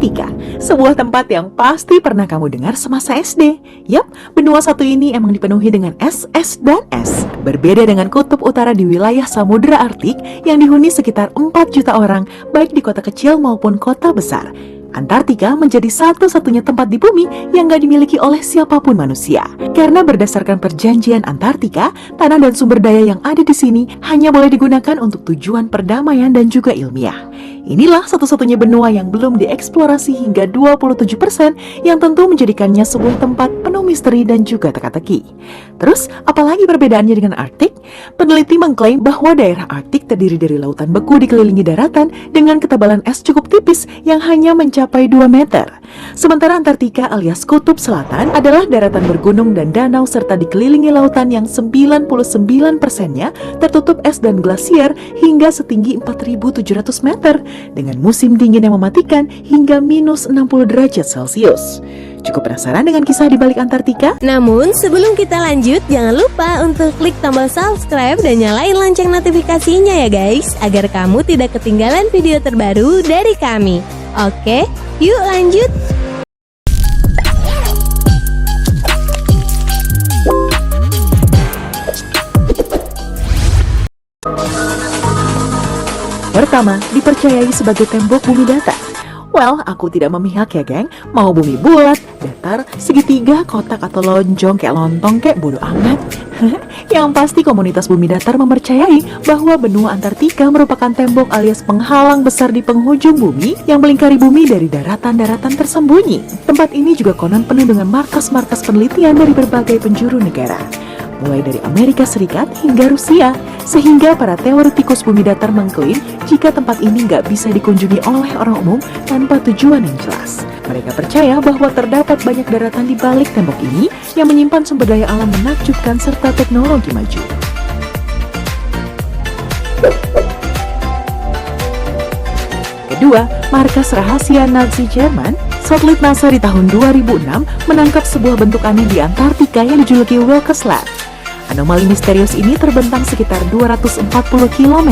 Antartika, sebuah tempat yang pasti pernah kamu dengar semasa SD. Yap, benua satu ini emang dipenuhi dengan es, dan es. Berbeda dengan kutub utara di wilayah Samudra Arktik yang dihuni sekitar 4 juta orang, baik di kota kecil maupun kota besar. Antartika menjadi satu-satunya tempat di bumi yang gak dimiliki oleh siapapun manusia. Karena berdasarkan perjanjian Antartika, tanah dan sumber daya yang ada di sini hanya boleh digunakan untuk tujuan perdamaian dan juga ilmiah. Inilah satu-satunya benua yang belum dieksplorasi hingga 27%, yang tentu menjadikannya sebuah tempat penuh misteri dan juga teka-teki. Terus, apalagi perbedaannya dengan Arktik? Peneliti mengklaim bahwa daerah Arktik terdiri dari lautan beku dikelilingi daratan dengan ketebalan es cukup tipis yang hanya mencapai 2 meter. Sementara Antartika alias Kutub Selatan adalah daratan bergunung dan danau serta dikelilingi lautan yang 99%-nya tertutup es dan glasier hingga setinggi 4.700 meter dengan musim dingin yang mematikan hingga minus 60 derajat Celcius. Cukup penasaran dengan kisah di balik Antartika? Namun sebelum kita lanjut, jangan lupa untuk klik tombol subscribe dan nyalain lonceng notifikasinya ya guys, agar kamu tidak ketinggalan video terbaru dari kami. Oke, yuk lanjut. Pertama, dipercayai sebagai tembok bumi datar. Well, aku tidak memihak ya geng. Mau bumi bulat, datar, segitiga, kotak atau lonjong kayak lontong kayak bodo amat. Yang pasti komunitas bumi datar mempercayai bahwa benua Antartika merupakan tembok alias penghalang besar di penghujung bumi yang melingkari bumi dari daratan-daratan tersembunyi. Tempat ini juga konon penuh dengan markas-markas penelitian dari berbagai penjuru negara, mulai dari Amerika Serikat hingga Rusia, sehingga para teoretikus bumi datar mengklaim jika tempat ini nggak bisa dikunjungi oleh orang umum tanpa tujuan yang jelas. Mereka percaya bahwa terdapat banyak daratan di balik tembok ini yang menyimpan sumber daya alam menakjubkan serta teknologi maju. Kedua, markas rahasia Nazi Jerman. Satelit NASA di tahun 2006 menangkap sebuah bentuk aneh di Antartika yang dijuluki Wilkes Lab. Anomali misterius ini terbentang sekitar 240 km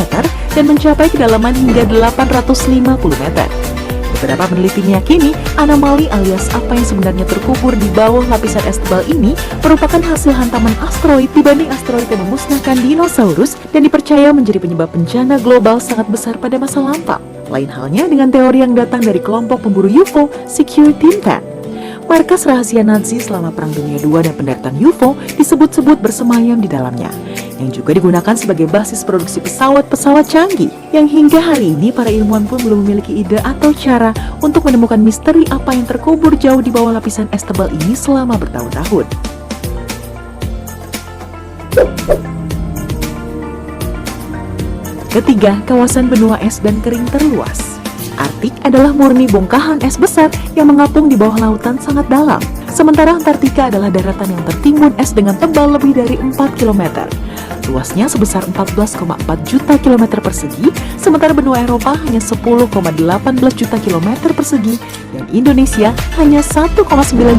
dan mencapai kedalaman hingga 850 meter. Beberapa peneliti meyakini anomali alias apa yang sebenarnya terkubur di bawah lapisan es tebal ini merupakan hasil hantaman asteroid dibanding asteroid yang memusnahkan dinosaurus dan dipercaya menjadi penyebab bencana global sangat besar pada masa lampau. Lain halnya dengan teori yang datang dari kelompok pemburu UFO Secure Team 10. Markas rahasia Nazi selama Perang Dunia II dan pendaratan UFO disebut-sebut bersemayam di dalamnya, yang juga digunakan sebagai basis produksi pesawat-pesawat canggih, yang hingga hari ini para ilmuwan pun belum memiliki ide atau cara untuk menemukan misteri apa yang terkubur jauh di bawah lapisan es tebal ini selama bertahun-tahun. Ketiga, kawasan benua es dan kering terluas. Arktik adalah murni bongkahan es besar yang mengapung di bawah lautan sangat dalam. Sementara Antartika adalah daratan yang tertimbun es dengan tebal lebih dari 4 km. Luasnya sebesar 14,4 juta kilometer persegi, sementara benua Eropa hanya 10,18 juta kilometer persegi, dan Indonesia hanya 1,9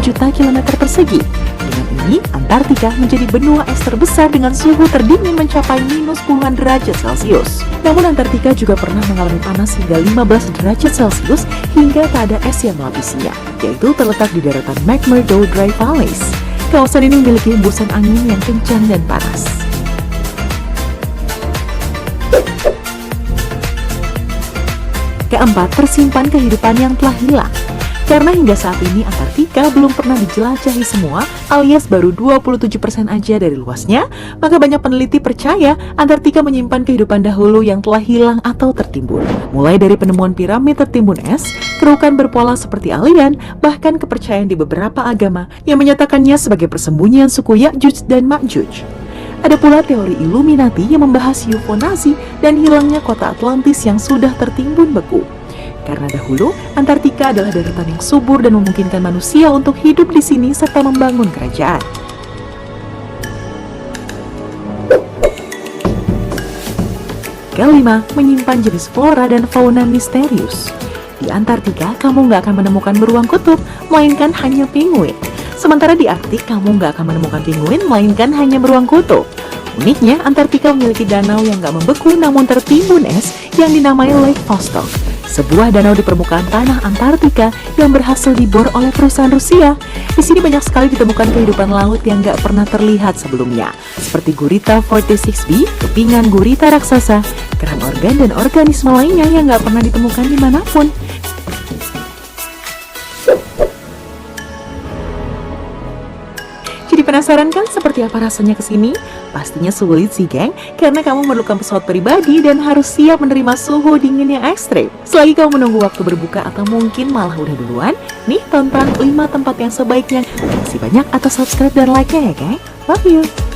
juta kilometer persegi. Dengan ini, Antartika menjadi benua es terbesar dengan suhu terdingin mencapai minus puluhan derajat Celcius. Namun Antartika juga pernah mengalami panas hingga 15 derajat Celcius hingga tak ada es yang melapisinya, yaitu terletak di daratan McMurdo Dry Valleys. Kawasan ini memiliki hembusan angin yang kencang dan panas. Keempat, tersimpan kehidupan yang telah hilang. Karena hingga saat ini Antartika belum pernah dijelajahi semua, alias baru 27% aja dari luasnya, maka banyak peneliti percaya Antartika menyimpan kehidupan dahulu yang telah hilang atau tertimbun. Mulai dari penemuan piramid tertimbun es, kerukan berpola seperti alien, bahkan kepercayaan di beberapa agama yang menyatakannya sebagai persembunyian suku Ya'juj dan Ma'juj. Ada pula teori Illuminati yang membahas UFO Nazi dan hilangnya kota Atlantis yang sudah tertimbun beku. Karena dahulu, Antartika adalah daratan yang subur dan memungkinkan manusia untuk hidup di sini serta membangun kerajaan. Kelima, menyimpan jenis flora dan fauna misterius. Di Antartika, kamu nggak akan menemukan beruang kutub, melainkan hanya penguin. Sementara di Arktik, kamu nggak akan menemukan penguin, melainkan hanya beruang kutub. Uniknya, Antartika memiliki danau yang nggak membeku namun tertimbun es yang dinamai Lake Vostok. sebuah danau di permukaan tanah Antartika yang berhasil dibor oleh perusahaan Rusia. Di sini banyak sekali ditemukan kehidupan laut yang nggak pernah terlihat sebelumnya, seperti gurita 46B, kepingan gurita raksasa, kerang organ, dan organisme lainnya yang nggak pernah ditemukan dimanapun. Jadi penasaran kan seperti apa rasanya kesini? Pastinya sulit sih geng, karena kamu memerlukan pesawat pribadi dan harus siap menerima suhu dingin yang ekstrim. Selagi kamu menunggu waktu berbuka atau mungkin malah udah duluan, nih tonton 5 tempat yang sebaiknya. Kasih banyak atas subscribe dan like-nya ya geng. Love you!